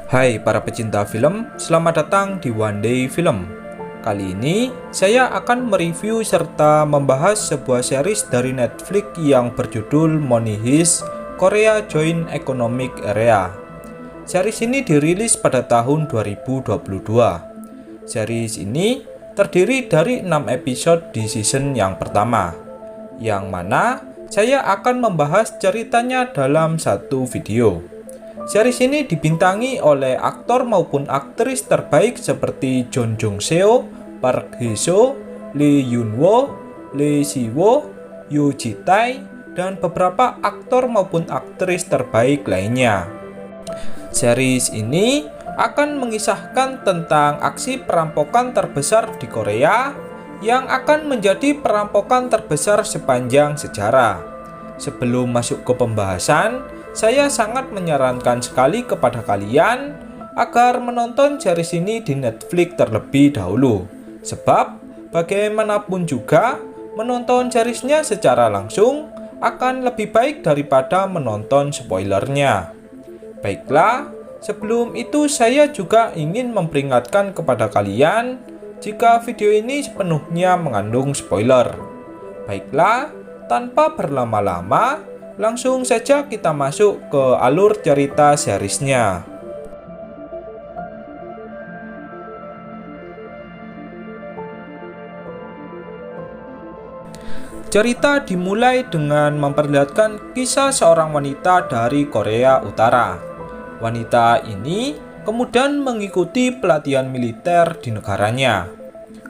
Hai para pecinta film, selamat datang di One Day Film. Kali ini saya akan mereview serta membahas sebuah series dari Netflix yang berjudul Money Heist: Korea Joint Economic Area. Series ini dirilis pada tahun 2022. Series ini terdiri dari 6 episode di season yang pertama, yang mana saya akan membahas ceritanya dalam satu video. Series ini dibintangi oleh aktor maupun aktris terbaik seperti John Jong Seo, Park Hae Soo, Lee Yoon Woo, Lee Si Woo, Yoo Ji Tae, dan beberapa aktor maupun aktris terbaik lainnya. Series ini akan mengisahkan tentang aksi perampokan terbesar di Korea yang akan menjadi perampokan terbesar sepanjang sejarah. Sebelum masuk ke pembahasan, saya sangat menyarankan sekali kepada kalian agar menonton series ini di Netflix terlebih dahulu. Sebab bagaimanapun juga menonton seriesnya secara langsung akan lebih baik daripada menonton spoilernya. Baiklah, sebelum itu saya juga ingin memperingatkan kepada kalian jika video ini sepenuhnya mengandung spoiler. Baiklah, tanpa berlama-lama, langsung saja kita masuk ke alur cerita seriesnya. Cerita dimulai dengan memperlihatkan kisah seorang wanita dari Korea Utara. Wanita ini kemudian mengikuti pelatihan militer di negaranya.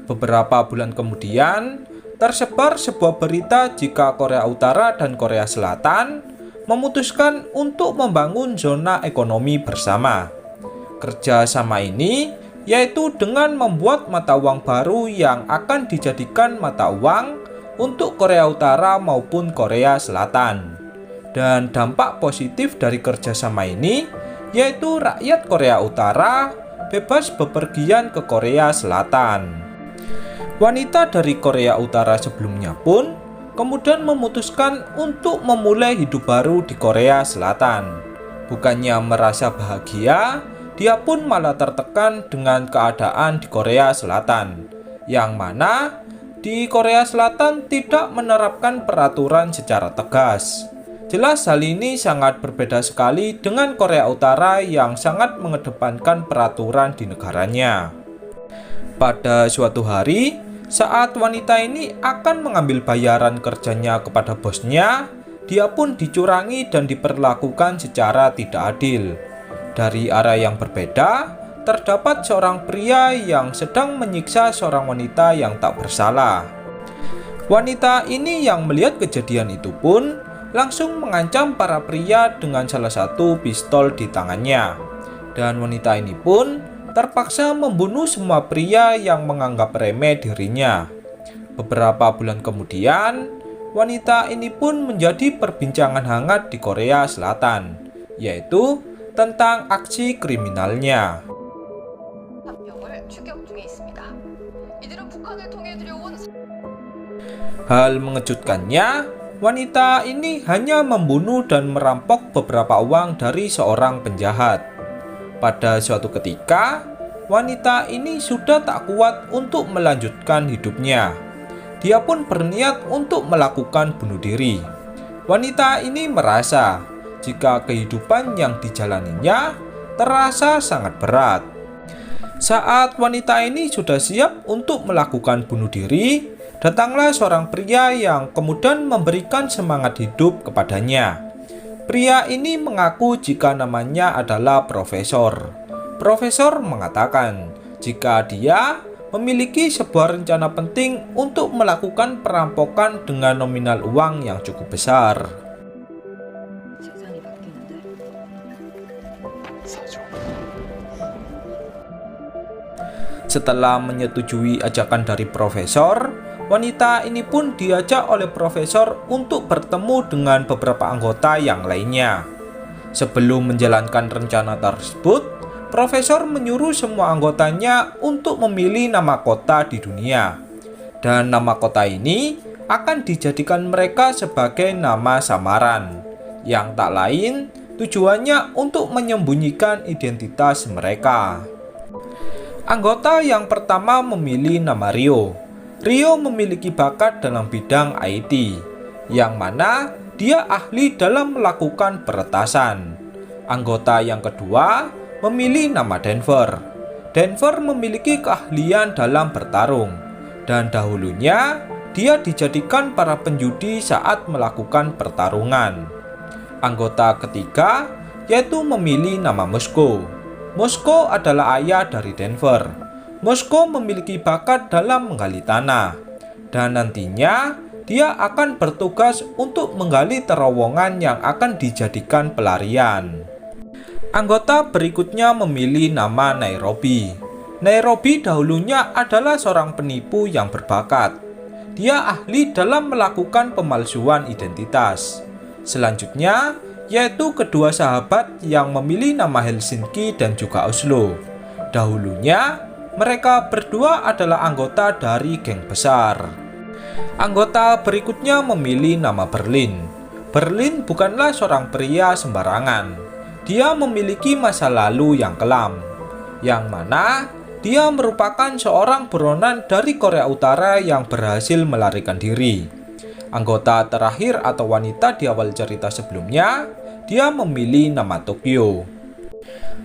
Beberapa bulan kemudian, tersebar sebuah berita jika Korea Utara dan Korea Selatan memutuskan untuk membangun zona ekonomi bersama. Kerjasama ini yaitu dengan membuat mata uang baru yang akan dijadikan mata uang untuk Korea Utara maupun Korea Selatan. Dan dampak positif dari kerjasama ini yaitu rakyat Korea Utara bebas bepergian ke Korea Selatan. Wanita dari Korea Utara sebelumnya pun kemudian memutuskan untuk memulai hidup baru di Korea Selatan. Bukannya merasa bahagia, dia pun malah tertekan dengan keadaan di Korea Selatan, yang mana di Korea Selatan tidak menerapkan peraturan secara tegas. Jelas hal ini sangat berbeda sekali dengan Korea Utara yang sangat mengedepankan peraturan di negaranya. Pada suatu hari, saat wanita ini akan mengambil bayaran kerjanya kepada bosnya, dia pun dicurangi dan diperlakukan secara tidak adil. Dari arah yang berbeda, terdapat seorang pria yang sedang menyiksa seorang wanita yang tak bersalah. Wanita ini yang melihat kejadian itu pun langsung mengancam para pria dengan salah satu pistol di tangannya. Dan wanita ini pun terpaksa membunuh semua pria yang menganggap remeh dirinya. Beberapa bulan kemudian, wanita ini pun menjadi perbincangan hangat di Korea Selatan, yaitu tentang aksi kriminalnya. Hal mengejutkannya, wanita ini hanya membunuh dan merampok beberapa uang dari seorang penjahat. Pada suatu ketika, wanita ini sudah tak kuat untuk melanjutkan hidupnya. Dia pun berniat untuk melakukan bunuh diri. Wanita ini merasa jika kehidupan yang dijalaninya terasa sangat berat. Saat wanita ini sudah siap untuk melakukan bunuh diri, datanglah seorang pria yang kemudian memberikan semangat hidup kepadanya. Pria ini mengaku jika namanya adalah Profesor. Profesor mengatakan jika dia memiliki sebuah rencana penting untuk melakukan perampokan dengan nominal uang yang cukup besar. Setelah menyetujui ajakan dari profesor, wanita ini pun diajak oleh profesor untuk bertemu dengan beberapa anggota yang lainnya. Sebelum menjalankan rencana tersebut, profesor menyuruh semua anggotanya untuk memilih nama kota di dunia. Dan nama kota ini akan dijadikan mereka sebagai nama samaran, yang tak lain tujuannya untuk menyembunyikan identitas mereka. Anggota yang pertama memilih nama Rio. Rio memiliki bakat dalam bidang IT, yang mana dia ahli dalam melakukan peretasan. Anggota yang kedua memilih nama Denver. Denver memiliki keahlian dalam bertarung, dan dahulunya dia dijadikan para penjudi saat melakukan pertarungan. Anggota ketiga yaitu memilih nama Moskow. Moskow adalah ayah dari Denver. Moskow memiliki bakat dalam menggali tanah, dan nantinya dia akan bertugas untuk menggali terowongan yang akan dijadikan pelarian. Anggota berikutnya memilih nama Nairobi. Nairobi dahulunya adalah seorang penipu yang berbakat. Dia ahli dalam melakukan pemalsuan identitas. Selanjutnya, yaitu kedua sahabat yang memilih nama Helsinki dan juga Oslo. Dahulunya, mereka berdua adalah anggota dari geng besar. Anggota berikutnya memilih nama Berlin. Berlin bukanlah seorang pria sembarangan. Dia memiliki masa lalu yang kelam, yang mana dia merupakan seorang buronan dari Korea Utara yang berhasil melarikan diri. Anggota terakhir atau wanita di awal cerita sebelumnya, dia memilih nama Tokyo.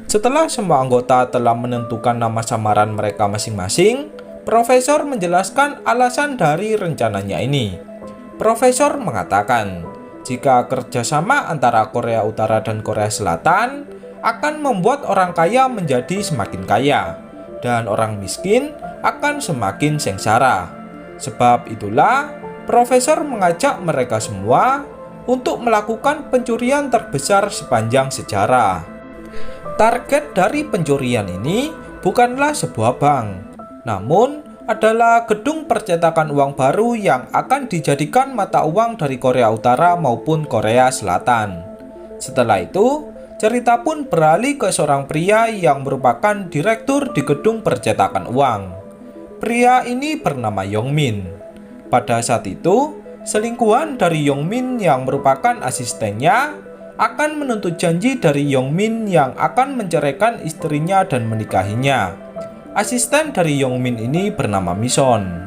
Setelah semua anggota telah menentukan nama samaran mereka masing-masing, profesor menjelaskan alasan dari rencananya ini. Profesor mengatakan, jika kerjasama antara Korea Utara dan Korea Selatan akan membuat orang kaya menjadi semakin kaya, dan orang miskin akan semakin sengsara. Sebab itulah, profesor mengajak mereka semua untuk melakukan pencurian terbesar sepanjang sejarah. Target dari pencurian ini bukanlah sebuah bank, namun adalah gedung percetakan uang baru yang akan dijadikan mata uang dari Korea Utara maupun Korea Selatan. Setelah itu, cerita pun beralih ke seorang pria yang merupakan direktur di gedung percetakan uang. Pria ini bernama Yongmin. Pada saat itu, selingkuhan dari Yongmin yang merupakan asistennya akan menuntut janji dari Yongmin yang akan menceraikan istrinya dan menikahinya. Asisten dari Yongmin ini bernama Mison.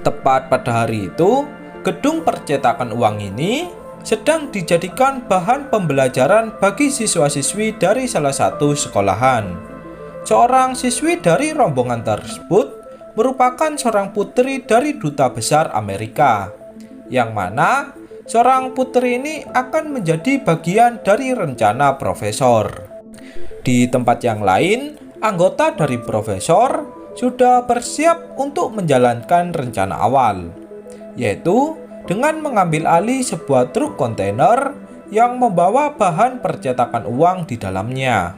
Tepat pada hari itu, gedung percetakan uang ini sedang dijadikan bahan pembelajaran bagi siswa-siswi dari salah satu sekolahan. Seorang siswi dari rombongan tersebut merupakan seorang putri dari Duta Besar Amerika, yang mana seorang putri ini akan menjadi bagian dari rencana profesor. Di tempat yang lain, anggota dari profesor sudah bersiap untuk menjalankan rencana awal, yaitu dengan mengambil alih sebuah truk kontainer yang membawa bahan percetakan uang di dalamnya.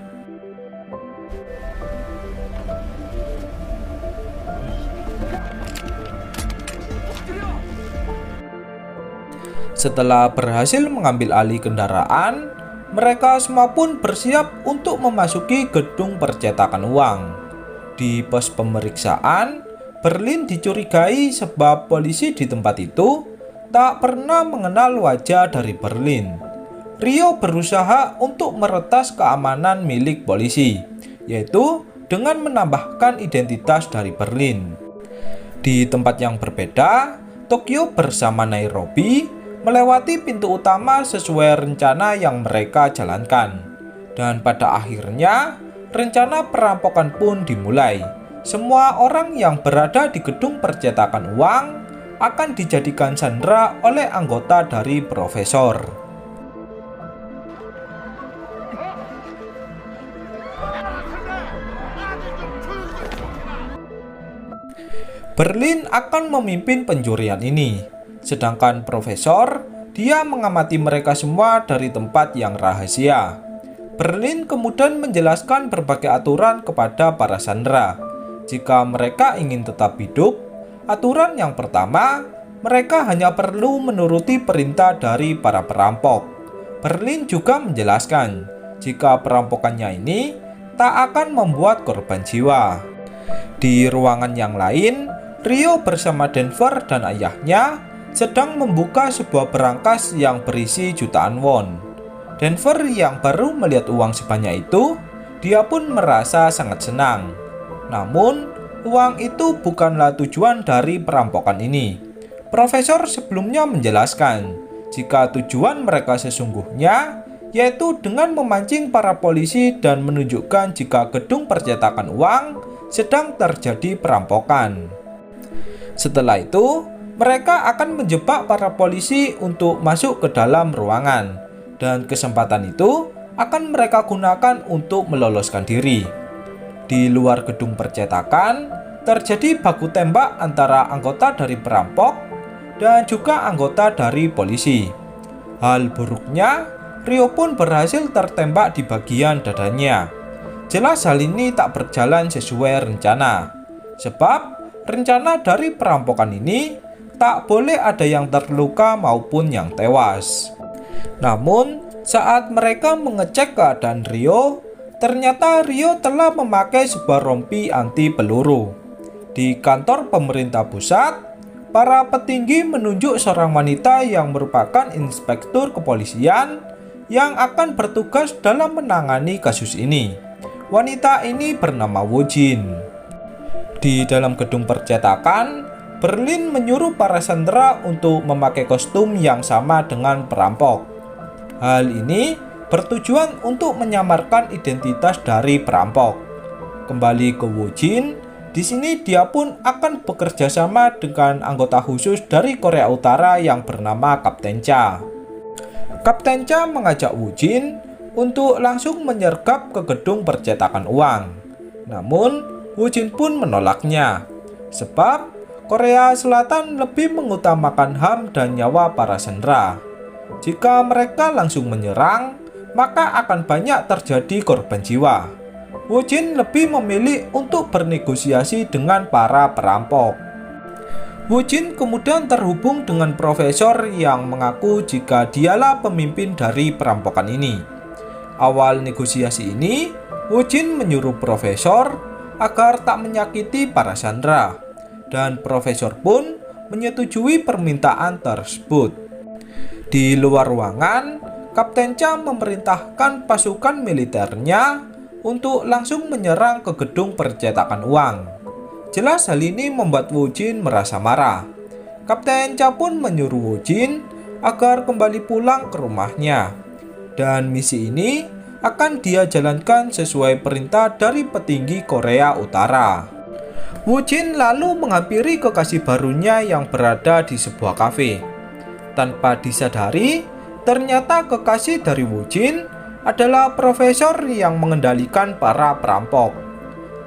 Setelah berhasil mengambil alih kendaraan, mereka semua pun bersiap untuk memasuki gedung percetakan uang. Di pos pemeriksaan, Berlin dicurigai sebab polisi di tempat itu tak pernah mengenal wajah dari Berlin. Rio berusaha untuk meretas keamanan milik polisi, yaitu dengan menambahkan identitas dari Berlin. Di tempat yang berbeda, Tokyo bersama Nairobi melewati pintu utama sesuai rencana yang mereka jalankan. Dan pada akhirnya, rencana perampokan pun dimulai. Semua orang yang berada di gedung percetakan uang akan dijadikan sandera oleh anggota dari profesor. Berlin akan memimpin pencurian ini. Sedangkan profesor, dia mengamati mereka semua dari tempat yang rahasia. Berlin kemudian menjelaskan berbagai aturan kepada para sandera. Jika mereka ingin tetap hidup, aturan yang pertama, mereka hanya perlu menuruti perintah dari para perampok. Berlin juga menjelaskan, jika perampokannya ini tak akan membuat korban jiwa. Di ruangan yang lain, Rio bersama Denver dan ayahnya sedang membuka sebuah berangkas yang berisi jutaan won. Denver yang baru melihat uang sebanyak itu, dia pun merasa sangat senang. Namun, uang itu bukanlah tujuan dari perampokan ini. Profesor sebelumnya menjelaskan, jika tujuan mereka sesungguhnya yaitu dengan memancing para polisi dan menunjukkan jika gedung percetakan uang sedang terjadi perampokan. Setelah itu, mereka akan menjebak para polisi untuk masuk ke dalam ruangan, dan kesempatan itu akan mereka gunakan untuk meloloskan diri. Di luar gedung percetakan, terjadi baku tembak antara anggota dari perampok dan juga anggota dari polisi. Hal buruknya, Rio pun berhasil tertembak di bagian dadanya. Jelas hal ini tak berjalan sesuai rencana, sebab rencana dari perampokan ini tak boleh ada yang terluka maupun yang tewas. Namun, saat mereka mengecek keadaan Rio, ternyata Rio telah memakai sebuah rompi anti peluru. Di kantor pemerintah pusat, para petinggi menunjuk seorang wanita yang merupakan inspektur kepolisian yang akan bertugas dalam menangani kasus ini. Wanita ini bernama Woo Jin. Di dalam gedung percetakan, Berlin menyuruh para sandera untuk memakai kostum yang sama dengan perampok. Hal ini bertujuan untuk menyamarkan identitas dari perampok. Kembali ke Woo Jin, di sini dia pun akan bekerja sama dengan anggota khusus dari Korea Utara yang bernama Kapten Cha. Kapten Cha mengajak Woo Jin untuk langsung menyergap ke gedung percetakan uang. Namun, Woo Jin pun menolaknya, sebab Korea Selatan lebih mengutamakan HAM dan nyawa para sandera. Jika mereka langsung menyerang, maka akan banyak terjadi korban jiwa. Woo Jin lebih memilih untuk bernegosiasi dengan para perampok. Woo Jin kemudian terhubung dengan profesor yang mengaku jika dialah pemimpin dari perampokan ini. Awal negosiasi ini, Woo Jin menyuruh profesor agar tak menyakiti para sandera, dan profesor pun menyetujui permintaan tersebut. Di luar ruangan, Kapten Cha memerintahkan pasukan militernya untuk langsung menyerang ke gedung percetakan uang. Jelas hal ini membuat Woo Jin merasa marah. Kapten Cha pun menyuruh Woo Jin agar kembali pulang ke rumahnya. Dan misi ini akan dia jalankan sesuai perintah dari petinggi Korea Utara. Woo Jin lalu menghampiri kekasih barunya yang berada di sebuah kafe. Tanpa disadari, ternyata kekasih dari Woo Jin adalah profesor yang mengendalikan para perampok.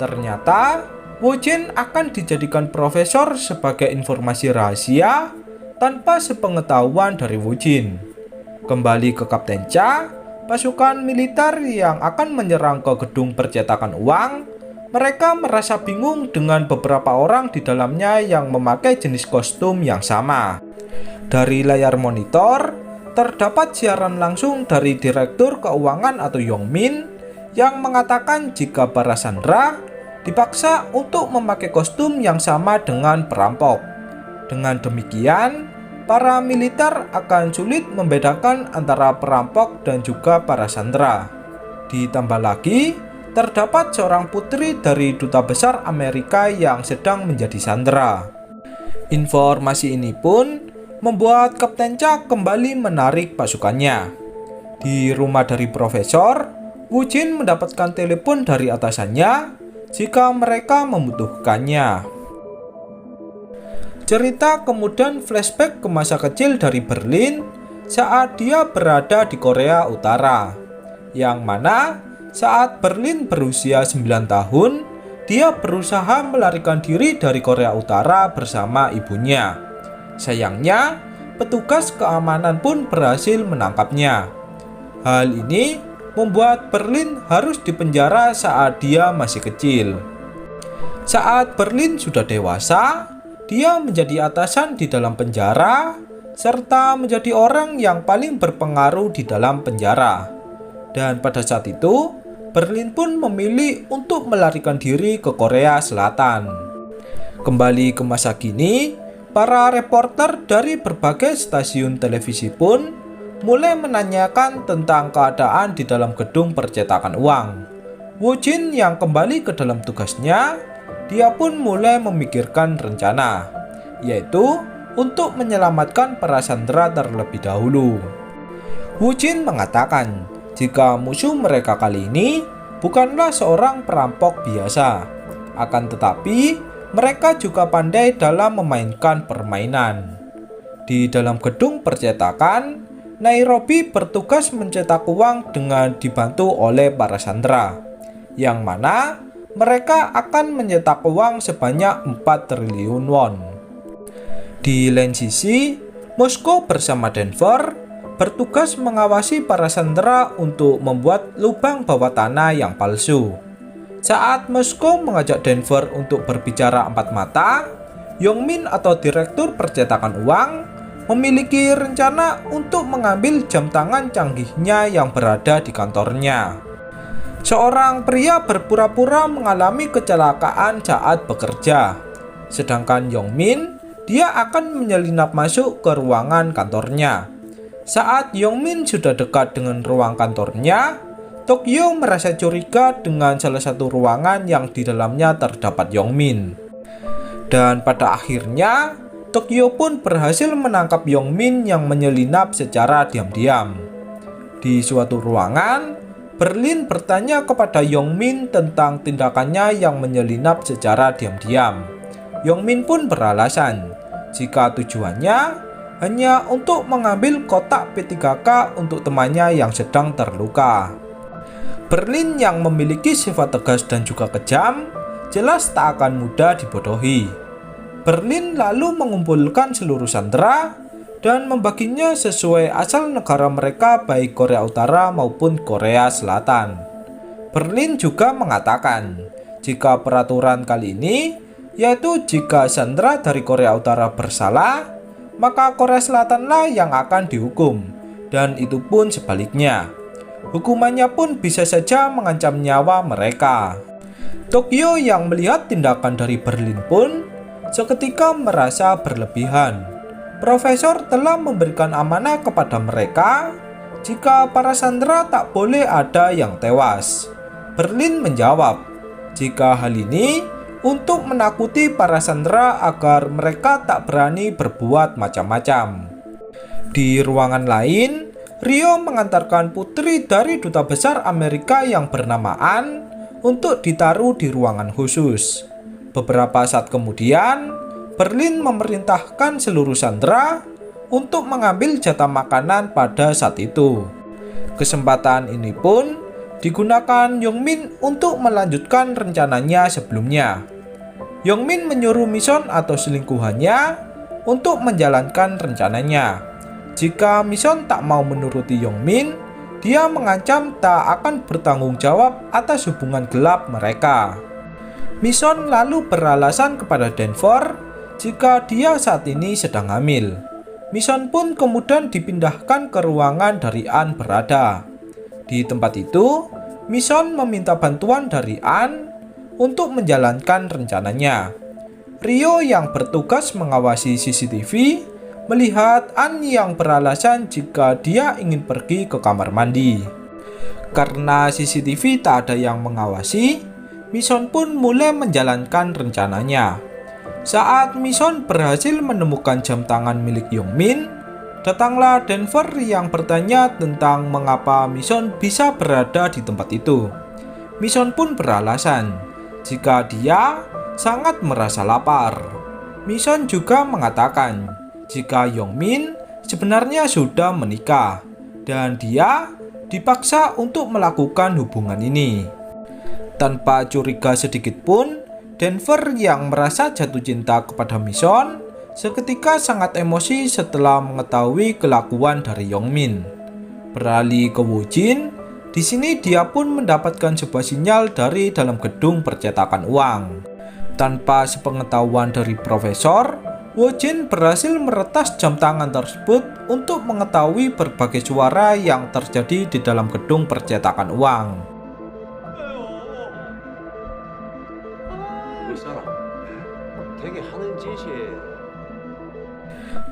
Ternyata, Woo Jin akan dijadikan profesor sebagai informasi rahasia tanpa sepengetahuan dari Woo Jin. Kembali ke Kapten Cha, pasukan militer yang akan menyerang ke gedung percetakan uang, mereka merasa bingung dengan beberapa orang di dalamnya yang memakai jenis kostum yang sama. Dari layar monitor, terdapat siaran langsung dari Direktur Keuangan atau Yong Min yang mengatakan jika para sandera dipaksa untuk memakai kostum yang sama dengan perampok. Dengan demikian, para militer akan sulit membedakan antara perampok dan juga para sandera. Ditambah lagi, terdapat seorang putri dari Duta Besar Amerika yang sedang menjadi sandera. Informasi ini pun membuat Kapten Cha kembali menarik pasukannya. Di rumah dari profesor, Woo Jin mendapatkan telepon dari atasannya jika mereka membutuhkannya. Cerita kemudian flashback ke masa kecil dari Berlin saat dia berada di Korea Utara, yang mana saat Berlin berusia 9 tahun, dia berusaha melarikan diri dari Korea Utara bersama ibunya. Sayangnya, petugas keamanan pun berhasil menangkapnya. Hal ini membuat Berlin harus dipenjara saat dia masih kecil. Saat Berlin sudah dewasa, dia menjadi atasan di dalam penjara, serta menjadi orang yang paling berpengaruh di dalam penjara. Dan pada saat itu, Berlin pun memilih untuk melarikan diri ke Korea Selatan. Kembali ke masa kini, para reporter dari berbagai stasiun televisi pun mulai menanyakan tentang keadaan di dalam gedung percetakan uang. Woo Jin yang kembali ke dalam tugasnya, dia pun mulai memikirkan rencana, yaitu untuk menyelamatkan para sandera terlebih dahulu. Woo Jin mengatakan jika musuh mereka kali ini bukanlah seorang perampok biasa, akan tetapi mereka juga pandai dalam memainkan permainan. Di dalam gedung percetakan, Nairobi bertugas mencetak uang dengan dibantu oleh para sandera, yang mana mereka akan mencetak uang sebanyak 4 triliun won. Di lain sisi, Moskow bersama Denver bertugas mengawasi para sandera untuk membuat lubang bawah tanah yang palsu. Saat Moskow mengajak Denver untuk berbicara empat mata, Yongmin atau direktur percetakan uang memiliki rencana untuk mengambil jam tangan canggihnya yang berada di kantornya. Seorang pria berpura-pura mengalami kecelakaan saat bekerja, sedangkan Yongmin, dia akan menyelinap masuk ke ruangan kantornya. Saat Yongmin sudah dekat dengan ruang kantornya, Tokyo merasa curiga dengan salah satu ruangan yang di dalamnya terdapat Yongmin. Dan pada akhirnya, Tokyo pun berhasil menangkap Yongmin yang menyelinap secara diam-diam. Di suatu ruangan, Berlin bertanya kepada Yongmin tentang tindakannya yang menyelinap secara diam-diam. Yongmin pun beralasan jika tujuannya hanya untuk mengambil kotak P3K untuk temannya yang sedang terluka. Berlin yang memiliki sifat tegas dan juga kejam, jelas tak akan mudah dibodohi. Berlin lalu mengumpulkan seluruh sandera dan membaginya sesuai asal negara mereka, baik Korea Utara maupun Korea Selatan. Berlin juga mengatakan jika peraturan kali ini, yaitu jika sandera dari Korea Utara bersalah, maka Korea Selatanlah yang akan dihukum, dan itu pun sebaliknya. Hukumannya pun bisa saja mengancam nyawa mereka. Tokyo yang melihat tindakan dari Berlin pun seketika merasa berlebihan. Profesor telah memberikan amanah kepada mereka jika para sandera tak boleh ada yang tewas. Berlin menjawab jika hal ini untuk menakuti para sandera agar mereka tak berani berbuat macam-macam. Di ruangan lain, Rio mengantarkan putri dari duta besar Amerika yang bernama Ann untuk ditaruh di ruangan khusus. Beberapa saat kemudian, Berlin memerintahkan seluruh sandera untuk mengambil jatah makanan pada saat itu. Kesempatan ini pun digunakan Yongmin untuk melanjutkan rencananya sebelumnya. Yongmin menyuruh Mison atau selingkuhannya untuk menjalankan rencananya. Jika Mison tak mau menuruti Yongmin, dia mengancam tak akan bertanggung jawab atas hubungan gelap mereka. Mison lalu beralasan kepada Denver jika dia saat ini sedang hamil. Mison pun kemudian dipindahkan ke ruangan dari Ann berada. Di tempat itu, Mison meminta bantuan dari Ann untuk menjalankan rencananya. Rio yang bertugas mengawasi CCTV melihat Ann yang beralasan jika dia ingin pergi ke kamar mandi. Karena CCTV tak ada yang mengawasi, Mison pun mulai menjalankan rencananya. Saat Mison berhasil menemukan jam tangan milik Yongmin, datanglah Denver yang bertanya tentang mengapa Mison bisa berada di tempat itu. Mison pun beralasan jika dia sangat merasa lapar. Mison juga mengatakan jika Yongmin sebenarnya sudah menikah dan dia dipaksa untuk melakukan hubungan ini. Tanpa curiga sedikit pun, Denver yang merasa jatuh cinta kepada Mison seketika sangat emosi setelah mengetahui kelakuan dari Yongmin. Beralih ke Woo Jin, di sini dia pun mendapatkan sebuah sinyal dari dalam gedung percetakan uang. Tanpa sepengetahuan dari profesor, Wojin berhasil meretas jam tangan tersebut untuk mengetahui berbagai suara yang terjadi di dalam gedung percetakan uang.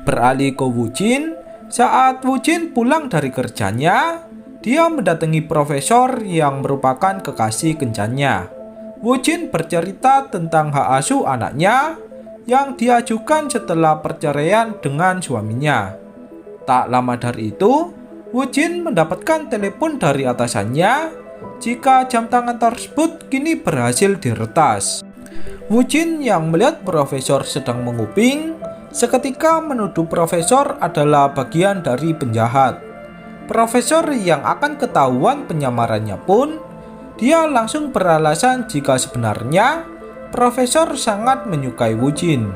Beralih ke Wojin, saat Wojin pulang dari kerjanya, dia mendatangi profesor yang merupakan kekasih kencannya. Wojin bercerita tentang hak asuh anaknya yang diajukan setelah perceraian dengan suaminya. Tak lama dari itu, Wojin mendapatkan telepon dari atasannya jika jam tangan tersebut kini berhasil diretas. Wojin yang melihat profesor sedang menguping, seketika menuduh profesor adalah bagian dari penjahat. Profesor yang akan ketahuan penyamarannya pun, dia langsung beralasan jika sebenarnya profesor sangat menyukai Wojin.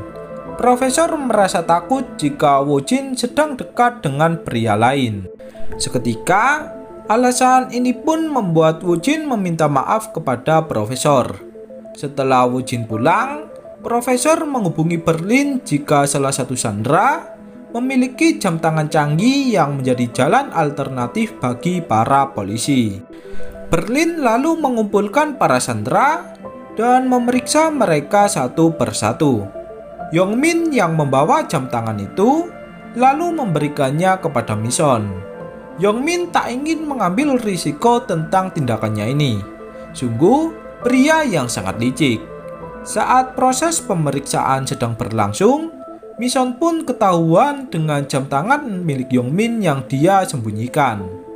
Profesor merasa takut jika Wojin sedang dekat dengan pria lain. Seketika, alasan ini pun membuat Wojin meminta maaf kepada profesor. Setelah Wojin pulang, profesor menghubungi Berlin jika salah satu sandera memiliki jam tangan canggih yang menjadi jalan alternatif bagi para polisi. Berlin lalu mengumpulkan para sandera dan memeriksa mereka satu persatu. Yongmin yang membawa jam tangan itu lalu memberikannya kepada Mison. Yongmin tak ingin mengambil risiko tentang tindakannya ini. Sungguh pria yang sangat licik. Saat proses pemeriksaan sedang berlangsung, Mison pun ketahuan dengan jam tangan milik Yongmin yang dia sembunyikan.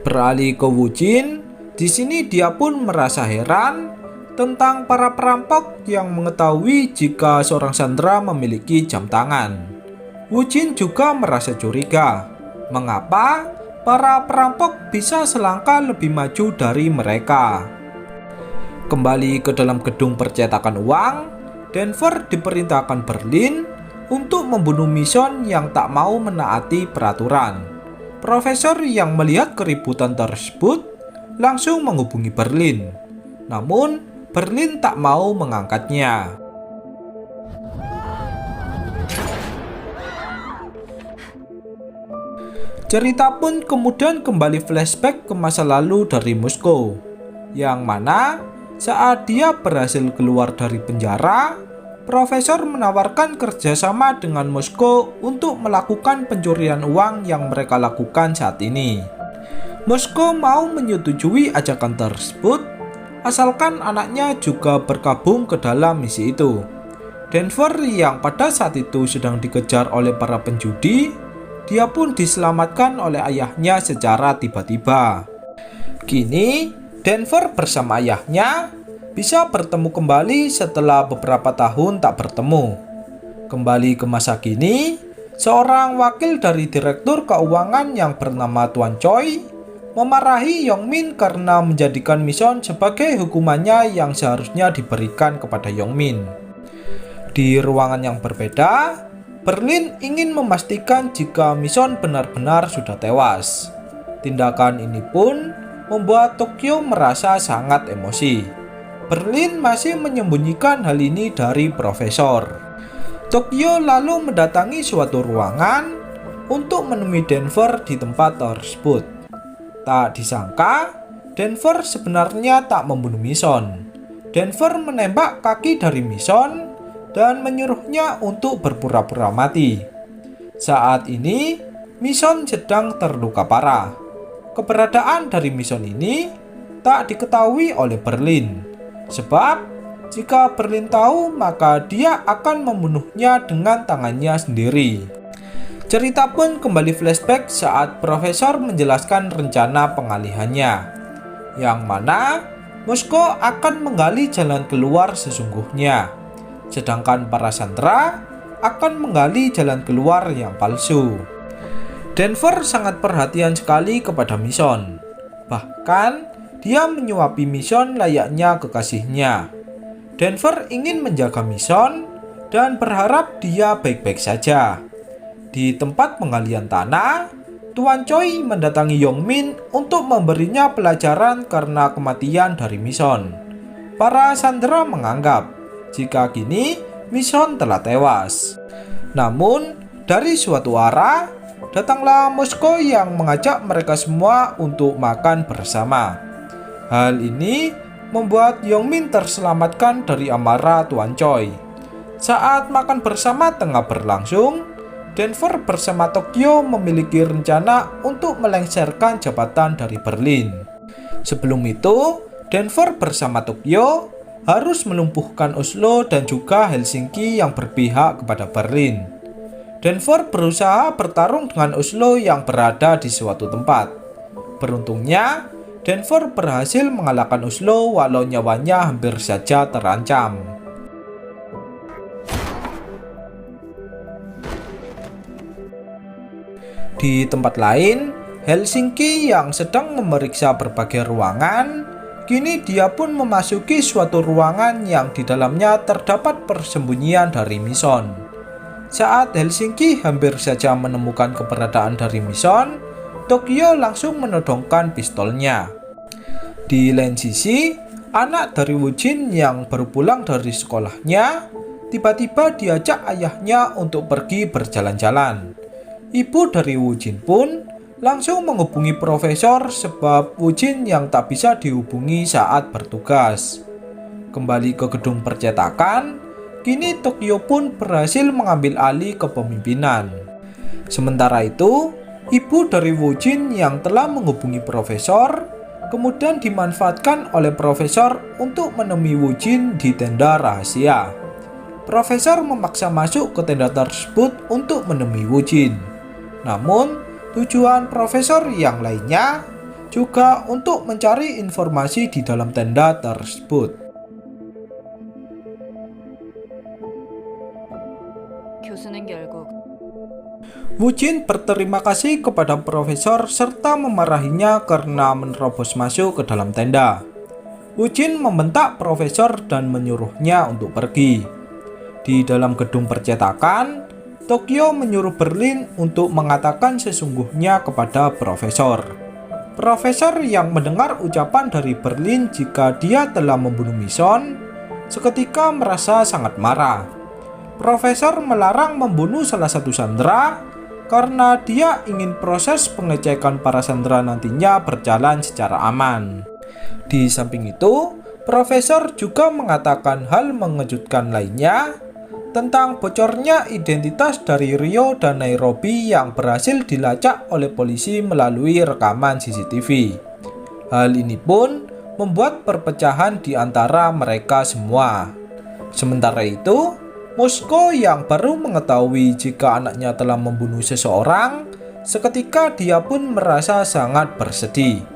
Beralih ke Wojin, di sini dia pun merasa heran tentang para perampok yang mengetahui jika seorang sandera memiliki jam tangan. Wojin juga merasa curiga, mengapa para perampok bisa selangkah lebih maju dari mereka. Kembali ke dalam gedung percetakan uang, Denver diperintahkan Berlin untuk membunuh Mison yang tak mau menaati peraturan. Profesor yang melihat keributan tersebut langsung menghubungi Berlin. Namun, Berlin tak mau mengangkatnya. Cerita pun kemudian kembali flashback ke masa lalu dari Moskow, yang mana saat dia berhasil keluar dari penjara, profesor menawarkan kerjasama dengan Moskow untuk melakukan pencurian uang yang mereka lakukan saat ini. Moskow mau menyetujui ajakan tersebut, asalkan anaknya juga bergabung ke dalam misi itu. Denver yang pada saat itu sedang dikejar oleh para penjudi, dia pun diselamatkan oleh ayahnya secara tiba-tiba. Kini, Denver bersama ayahnya bisa bertemu kembali setelah beberapa tahun tak bertemu. Kembali ke masa kini, seorang wakil dari direktur keuangan yang bernama Tuan Choi memarahi Yongmin karena menjadikan Mison sebagai hukumannya yang seharusnya diberikan kepada Yongmin. Di ruangan yang berbeda, Berlin ingin memastikan jika Mison benar-benar sudah tewas. Tindakan ini pun membuat Tokyo merasa sangat emosi. Berlin masih menyembunyikan hal ini dari profesor. Tokyo lalu mendatangi suatu ruangan untuk menemui Denver di tempat tersebut. Tak disangka, Denver sebenarnya tak membunuh Mison. Denver menembak kaki dari Mison dan menyuruhnya untuk berpura-pura mati. Saat ini, Mison sedang terluka parah. Keberadaan dari Mison ini tak diketahui oleh Berlin. Sebab, jika Berlin tahu, maka dia akan membunuhnya dengan tangannya sendiri. Cerita pun kembali flashback saat profesor menjelaskan rencana pengalihannya, yang mana Moskow akan menggali jalan keluar sesungguhnya, sedangkan para sandera akan menggali jalan keluar yang palsu. Denver sangat perhatian sekali kepada Mison. Bahkan, dia menyuapi Mison layaknya kekasihnya. Denver ingin menjaga Mison dan berharap dia baik-baik saja. Di tempat penggalian tanah, Tuan Choi mendatangi Yongmin untuk memberinya pelajaran karena kematian dari Mison. Para sandera menganggap jika kini Mison telah tewas. Namun, dari suatu arah, datanglah Mosko yang mengajak mereka semua untuk makan bersama. Hal ini membuat Yongmin terselamatkan dari amarah Tuan Choi. Saat makan bersama tengah berlangsung, Denver bersama Tokyo memiliki rencana untuk melengsarkan jabatan dari Berlin. Sebelum itu, Denver bersama Tokyo harus melumpuhkan Oslo dan juga Helsinki yang berpihak kepada Berlin. Denver berusaha bertarung dengan Oslo yang berada di suatu tempat. Beruntungnya, Denver berhasil mengalahkan Oslo walau nyawanya hampir saja terancam. Di tempat lain, Helsinki yang sedang memeriksa berbagai ruangan, kini dia pun memasuki suatu ruangan yang di dalamnya terdapat persembunyian dari Mison. Saat Helsinki hampir saja menemukan keberadaan dari Mison, Tokyo langsung menodongkan pistolnya. Di lain sisi, anak dari Woo-jin yang baru pulang dari sekolahnya, tiba-tiba diajak ayahnya untuk pergi berjalan-jalan. Ibu dari Woo-jin pun langsung menghubungi profesor sebab Woo-jin yang tak bisa dihubungi saat bertugas. Kembali ke gedung percetakan, kini Tokyo pun berhasil mengambil alih kepemimpinan. Sementara itu, ibu dari Woo-jin yang telah menghubungi profesor kemudian dimanfaatkan oleh profesor untuk menemui Woo-jin di tenda rahasia. Profesor memaksa masuk ke tenda tersebut untuk menemui Woo-jin. Namun, tujuan profesor yang lainnya juga untuk mencari informasi di dalam tenda tersebut. Woo-jin berterima kasih kepada profesor serta memarahinya karena menerobos masuk ke dalam tenda. Woo-jin membentak profesor dan menyuruhnya untuk pergi. Di dalam gedung percetakan, Tokyo menyuruh Berlin untuk mengatakan sesungguhnya kepada profesor. Profesor yang mendengar ucapan dari Berlin jika dia telah membunuh Mison, seketika merasa sangat marah. Profesor melarang membunuh salah satu sandera karena dia ingin proses pengecekan para sandera nantinya berjalan secara aman. Di samping itu, profesor juga mengatakan hal mengejutkan lainnya tentang bocornya identitas dari Rio dan Nairobi yang berhasil dilacak oleh polisi melalui rekaman CCTV. Hal ini pun membuat perpecahan di antara mereka semua. Sementara itu, Mosko yang baru mengetahui jika anaknya telah membunuh seseorang, seketika dia pun merasa sangat bersedih.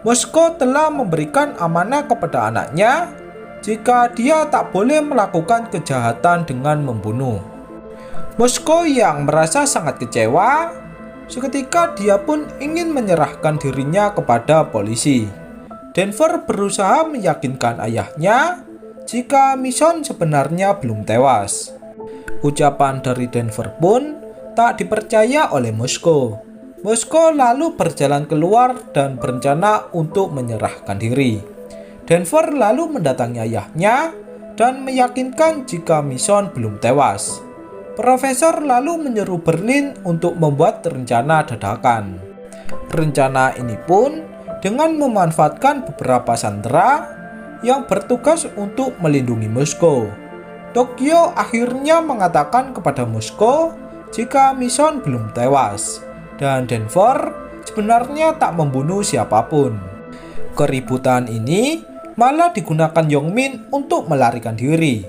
Mosko telah memberikan amanah kepada anaknya jika dia tak boleh melakukan kejahatan dengan membunuh. Mosko yang merasa sangat kecewa, seketika dia pun ingin menyerahkan dirinya kepada polisi. Denver berusaha meyakinkan ayahnya jika Mison sebenarnya belum tewas. Ucapan dari Denver pun tak dipercaya oleh Mosko. Mosko lalu berjalan keluar dan berencana untuk menyerahkan diri. Denver lalu mendatangi ayahnya dan meyakinkan jika Mison belum tewas. Profesor lalu menyuruh Berlin untuk membuat rencana dadakan. Rencana ini pun dengan memanfaatkan beberapa sandera yang bertugas untuk melindungi Moskow. Tokyo akhirnya mengatakan kepada Moskow jika Mison belum tewas, dan Denver sebenarnya tak membunuh siapapun. Keributan ini malah digunakan Yongmin untuk melarikan diri.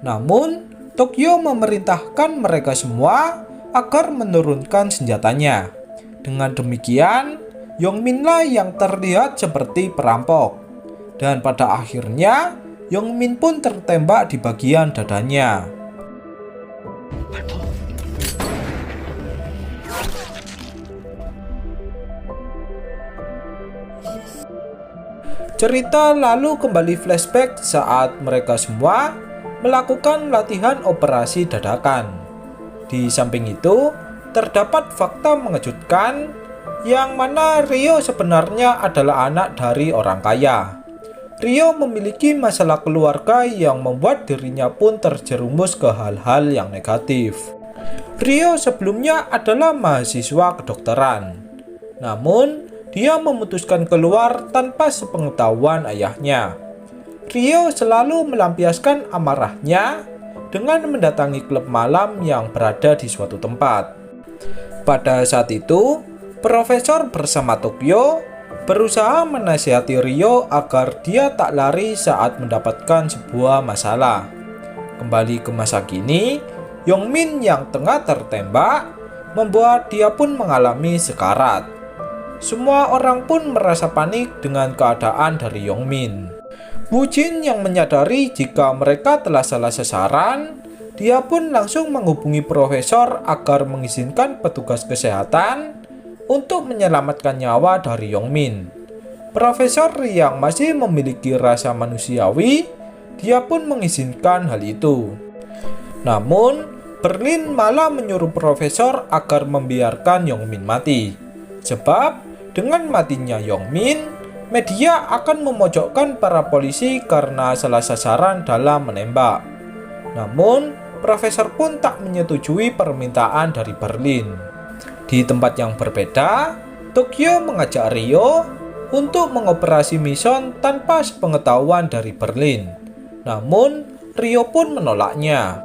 Namun, Tokyo memerintahkan mereka semua agar menurunkan senjatanya. Dengan demikian, Yongminlah yang terlihat seperti perampok. Dan pada akhirnya, Yongmin pun tertembak di bagian dadanya. Cerita lalu kembali flashback saat mereka semua melakukan latihan operasi dadakan. Di samping itu, terdapat fakta mengejutkan yang mana Rio sebenarnya adalah anak dari orang kaya. Rio memiliki masalah keluarga yang membuat dirinya pun terjerumus ke hal-hal yang negatif. Rio sebelumnya adalah mahasiswa kedokteran. Namun, dia memutuskan keluar tanpa sepengetahuan ayahnya. Rio selalu melampiaskan amarahnya dengan mendatangi klub malam yang berada di suatu tempat. Pada saat itu, Profesor bersama Tokyo berusaha menasihati Rio agar dia tak lari saat mendapatkan sebuah masalah. Kembali ke masa kini, Yongmin yang tengah tertembak membuat dia pun mengalami sekarat. Semua orang pun merasa panik dengan keadaan dari Yongmin. Woo-jin yang menyadari jika mereka telah salah sasaran, dia pun langsung menghubungi profesor agar mengizinkan petugas kesehatan untuk menyelamatkan nyawa dari Yongmin. Profesor yang masih memiliki rasa manusiawi, dia pun mengizinkan hal itu. Namun, Berlin malah menyuruh profesor agar membiarkan Yongmin mati. Sebab, dengan matinya Yongmin, media akan memojokkan para polisi karena salah sasaran dalam menembak. Namun, profesor pun tak menyetujui permintaan dari Berlin. Di tempat yang berbeda, Tokyo mengajak Rio untuk mengoperasi mission tanpa sepengetahuan dari Berlin. Namun, Rio pun menolaknya.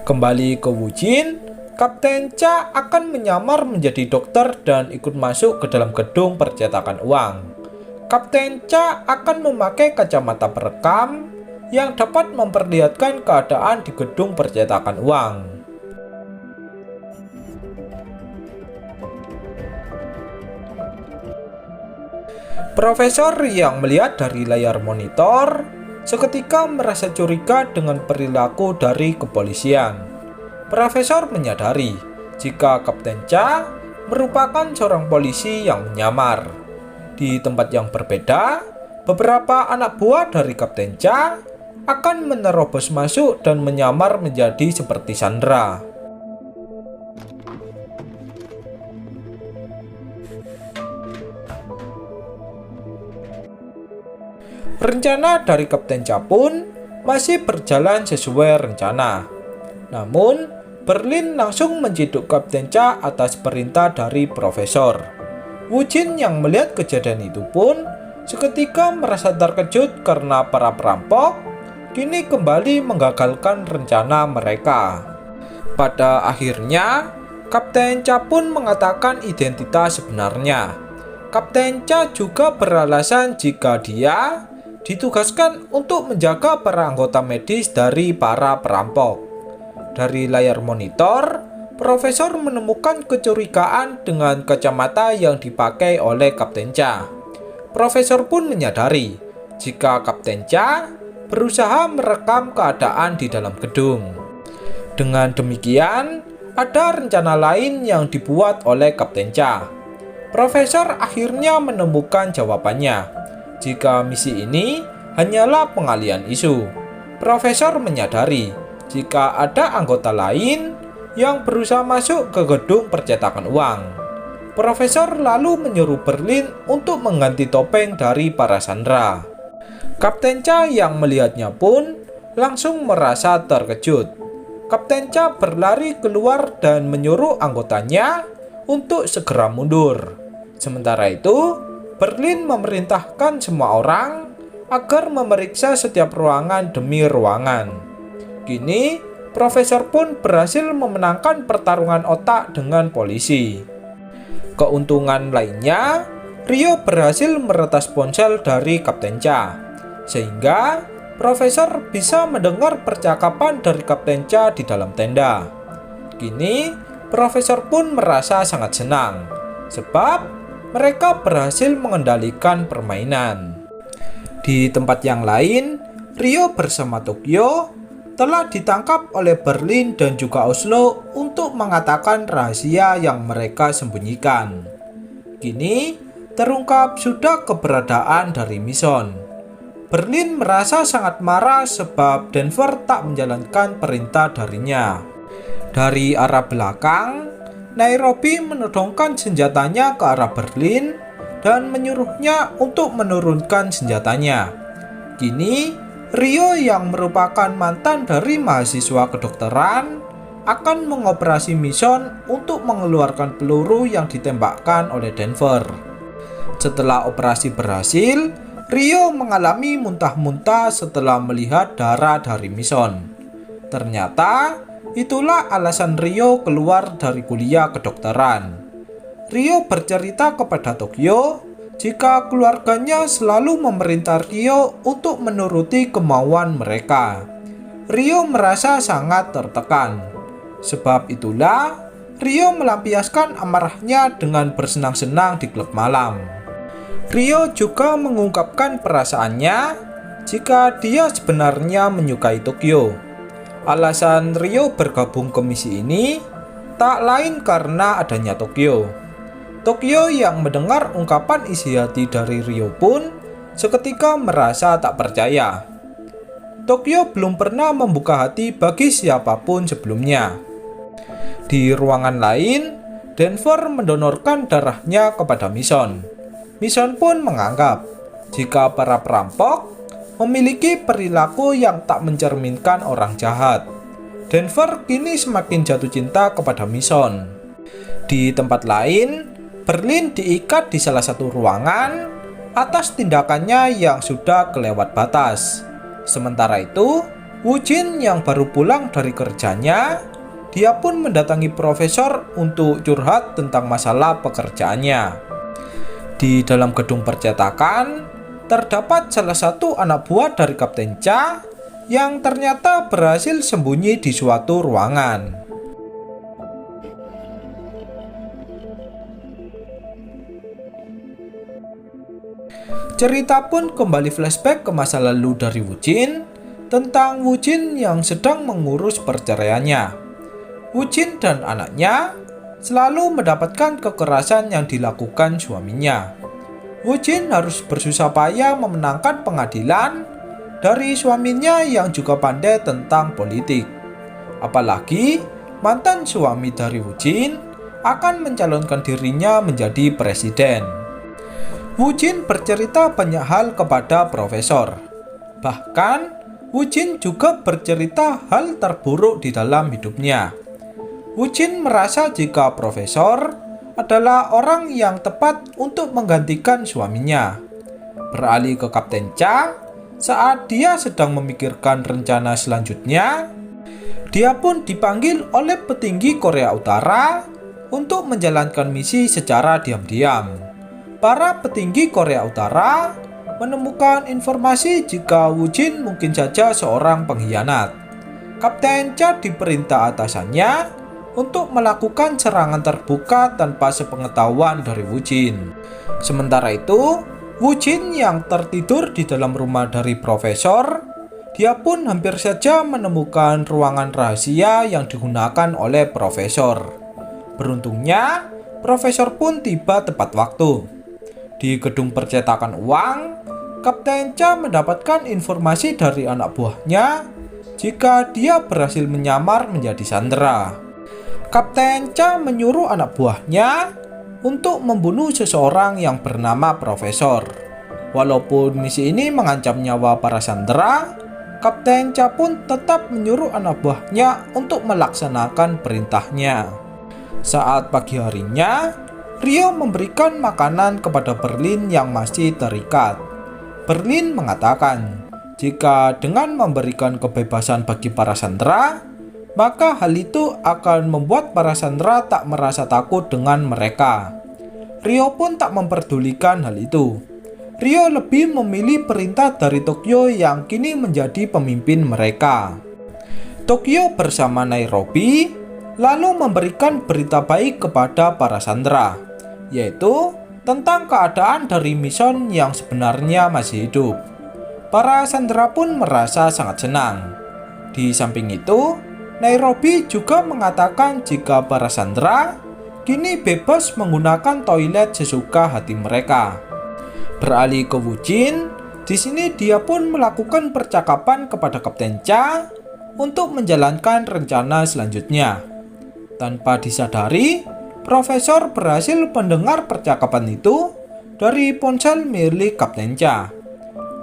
Kembali ke Woo-jin, Kapten Cha akan menyamar menjadi dokter dan ikut masuk ke dalam gedung percetakan uang. Kapten Cha akan memakai kacamata perekam yang dapat memperlihatkan keadaan di gedung percetakan uang. Profesor yang melihat dari layar monitor seketika merasa curiga dengan perilaku dari kepolisian. Profesor menyadari jika Kapten Cha merupakan seorang polisi yang menyamar. Di tempat yang berbeda, beberapa anak buah dari Kapten Cha akan menerobos masuk dan menyamar menjadi seperti Sandra. Rencana dari Kapten Cha pun masih berjalan sesuai rencana. Namun, Berlin langsung menciduk Kapten Cha atas perintah dari profesor. Woo-jin yang melihat kejadian itu pun seketika merasa terkejut karena para perampok kini kembali menggagalkan rencana mereka. Pada akhirnya, Kapten Cha pun mengatakan identitas sebenarnya. Kapten Cha juga beralasan jika dia ditugaskan untuk menjaga para anggota medis dari para perampok. Dari layar monitor, profesor menemukan kecurigaan dengan kacamata yang dipakai oleh Kapten Cha. Profesor pun menyadari jika Kapten Cha berusaha merekam keadaan di dalam gedung. Dengan demikian, ada rencana lain yang dibuat oleh Kapten Cha. Profesor akhirnya menemukan jawabannya. Jika misi ini hanyalah pengalian isu. Profesor menyadari jika ada anggota lain yang berusaha masuk ke gedung percetakan uang. Profesor lalu menyuruh Berlin untuk mengganti topeng dari para sandera. Kapten Cha yang melihatnya pun langsung merasa terkejut. Kapten Cha berlari keluar dan menyuruh anggotanya untuk segera mundur. Sementara itu, Berlin memerintahkan semua orang agar memeriksa setiap ruangan demi ruangan. Kini, profesor pun berhasil memenangkan pertarungan otak dengan polisi. Keuntungan lainnya, Rio berhasil meretas ponsel dari Kapten Cha, sehingga profesor bisa mendengar percakapan dari Kapten Cha di dalam tenda. Kini, profesor pun merasa sangat senang, sebab mereka berhasil mengendalikan permainan. Di tempat yang lain, Rio bersama Tokyo telah ditangkap oleh Berlin dan juga Oslo untuk mengatakan rahasia yang mereka sembunyikan. Kini, terungkap sudah keberadaan dari mission. Berlin merasa sangat marah sebab Denver tak menjalankan perintah darinya. Dari arah belakang, Nairobi menodongkan senjatanya ke arah Berlin dan menyuruhnya untuk menurunkan senjatanya. Kini, Rio yang merupakan mantan dari mahasiswa kedokteran akan mengoperasi Mission untuk mengeluarkan peluru yang ditembakkan oleh Denver. Setelah operasi berhasil, Rio mengalami muntah-muntah setelah melihat darah dari Mission. Ternyata, itulah alasan Rio keluar dari kuliah kedokteran. Rio bercerita kepada Tokyo jika keluarganya selalu memerintah Rio untuk menuruti kemauan mereka. Rio merasa sangat tertekan. Sebab itulah, Rio melampiaskan amarahnya dengan bersenang-senang di klub malam. Rio juga mengungkapkan perasaannya jika dia sebenarnya menyukai Tokyo. Alasan Rio bergabung ke misi ini tak lain karena adanya Tokyo. Tokyo yang mendengar ungkapan isi hati dari Rio pun seketika merasa tak percaya. Tokyo belum pernah membuka hati bagi siapapun sebelumnya. Di ruangan lain, Denver mendonorkan darahnya kepada Mission. Mission pun menganggap jika para perampok memiliki perilaku yang tak mencerminkan orang jahat. Denver kini semakin jatuh cinta kepada Mission. Di tempat lain, Berlin diikat di salah satu ruangan atas tindakannya yang sudah kelewat batas. Sementara itu, Woo Jin yang baru pulang dari kerjanya, dia pun mendatangi profesor untuk curhat tentang masalah pekerjaannya. Di dalam gedung percetakan, terdapat salah satu anak buah dari Kapten Cha yang ternyata berhasil sembunyi di suatu ruangan. Cerita pun kembali flashback ke masa lalu dari Woo Jin tentang Woo Jin yang sedang mengurus perceraiannya. Woo Jin dan anaknya selalu mendapatkan kekerasan yang dilakukan suaminya. Woo Jin harus bersusah payah memenangkan pengadilan dari suaminya yang juga pandai tentang politik. Apalagi mantan suami dari Woo Jin akan mencalonkan dirinya menjadi presiden. Woo Jin bercerita banyak hal kepada profesor. Bahkan Woo Jin juga bercerita hal terburuk di dalam hidupnya. Woo Jin merasa jika profesor adalah orang yang tepat untuk menggantikan suaminya. Beralih ke Kapten Cha, saat dia sedang memikirkan rencana selanjutnya, dia pun dipanggil oleh petinggi Korea Utara untuk menjalankan misi secara diam-diam. Para petinggi Korea Utara menemukan informasi jika Woo Jin mungkin saja seorang pengkhianat. Kapten Cha diperintah atasannya untuk melakukan serangan terbuka tanpa sepengetahuan dari Woo Jin. Sementara itu, Woo Jin yang tertidur di dalam rumah dari profesor, dia pun hampir saja menemukan ruangan rahasia yang digunakan oleh profesor. Beruntungnya, profesor pun tiba tepat waktu. Di gedung percetakan uang, Kapten Cha mendapatkan informasi dari anak buahnya jika dia berhasil menyamar menjadi sandera. Kapten Cha menyuruh anak buahnya untuk membunuh seseorang yang bernama Profesor. Walaupun misi ini mengancam nyawa para sandera, Kapten Cha pun tetap menyuruh anak buahnya untuk melaksanakan perintahnya. Saat pagi harinya, Rio memberikan makanan kepada Berlin yang masih terikat. Berlin mengatakan, jika dengan memberikan kebebasan bagi para sandera, maka hal itu akan membuat para sandera tak merasa takut dengan mereka. Rio pun tak memperdulikan hal itu. Rio lebih memilih perintah dari Tokyo yang kini menjadi pemimpin mereka. Tokyo bersama Nairobi lalu memberikan berita baik kepada para sandera, yaitu tentang keadaan dari Mission yang sebenarnya masih hidup. Para sandera pun merasa sangat senang. Di samping itu, Nairobi juga mengatakan jika para sandera kini bebas menggunakan toilet sesuka hati mereka. Beralih ke Woo Jin, di sini dia pun melakukan percakapan kepada Kapten Cha untuk menjalankan rencana selanjutnya. Tanpa disadari, Profesor berhasil mendengar percakapan itu dari ponsel milik Kapten Cha.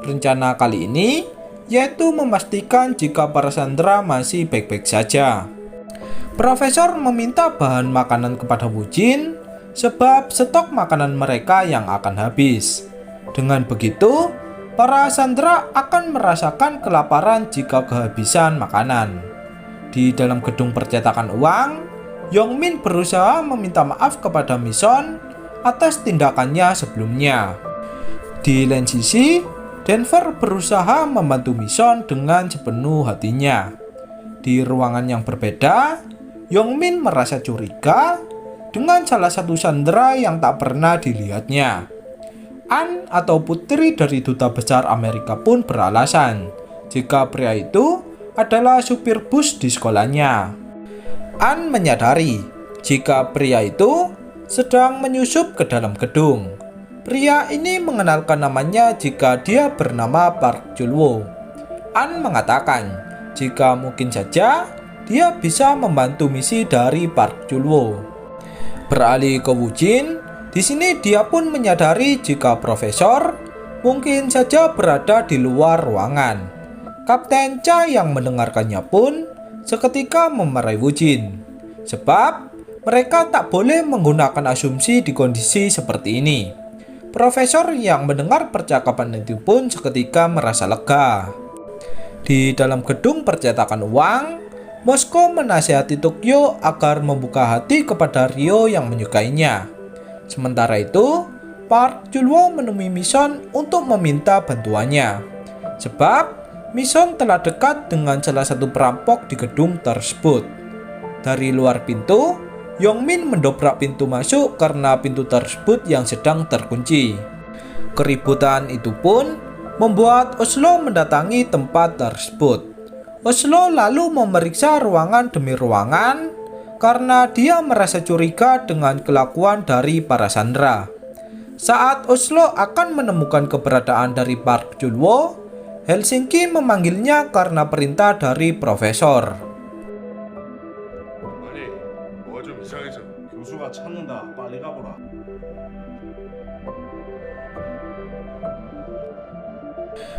Rencana kali ini yaitu memastikan jika para sandera masih baik-baik saja. Profesor meminta bahan makanan kepada Wu Jin sebab stok makanan mereka yang akan habis. Dengan begitu, para sandera akan merasakan kelaparan jika kehabisan makanan. Di dalam gedung percetakan uang, Yongmin berusaha meminta maaf kepada Mission atas tindakannya sebelumnya. Di lain sisi, Denver berusaha membantu Mission dengan sepenuh hatinya. Di ruangan yang berbeda, Yongmin merasa curiga dengan salah satu sandera yang tak pernah dilihatnya. An atau putri dari duta besar Amerika pun beralasan jika pria itu adalah supir bus di sekolahnya. An menyadari jika pria itu sedang menyusup ke dalam gedung. Pria ini mengenalkan namanya jika dia bernama Park Julwo. An mengatakan jika mungkin saja dia bisa membantu misi dari Park Julwo. Beralih ke Wu Jin, di sini dia pun menyadari jika profesor mungkin saja berada di luar ruangan. Kapten Cha yang mendengarkannya pun seketika memarahi Wu Jin, sebab mereka tak boleh menggunakan asumsi di kondisi seperti ini. Profesor yang mendengar percakapan itu pun seketika merasa lega. Di dalam gedung percetakan uang, Moskow menasihati Tokyo agar membuka hati kepada Rio yang menyukainya. Sementara itu, Park Julwo menemui Mission untuk meminta bantuannya, sebab Mission telah dekat dengan salah satu perampok di gedung tersebut. Dari luar pintu, Yongmin mendobrak pintu masuk karena pintu tersebut yang sedang terkunci. Keributan itu pun membuat Oslo mendatangi tempat tersebut. Oslo lalu memeriksa ruangan demi ruangan karena dia merasa curiga dengan kelakuan dari para sandera. Saat Oslo akan menemukan keberadaan dari Park Julwo, Helsinki memanggilnya karena perintah dari profesor.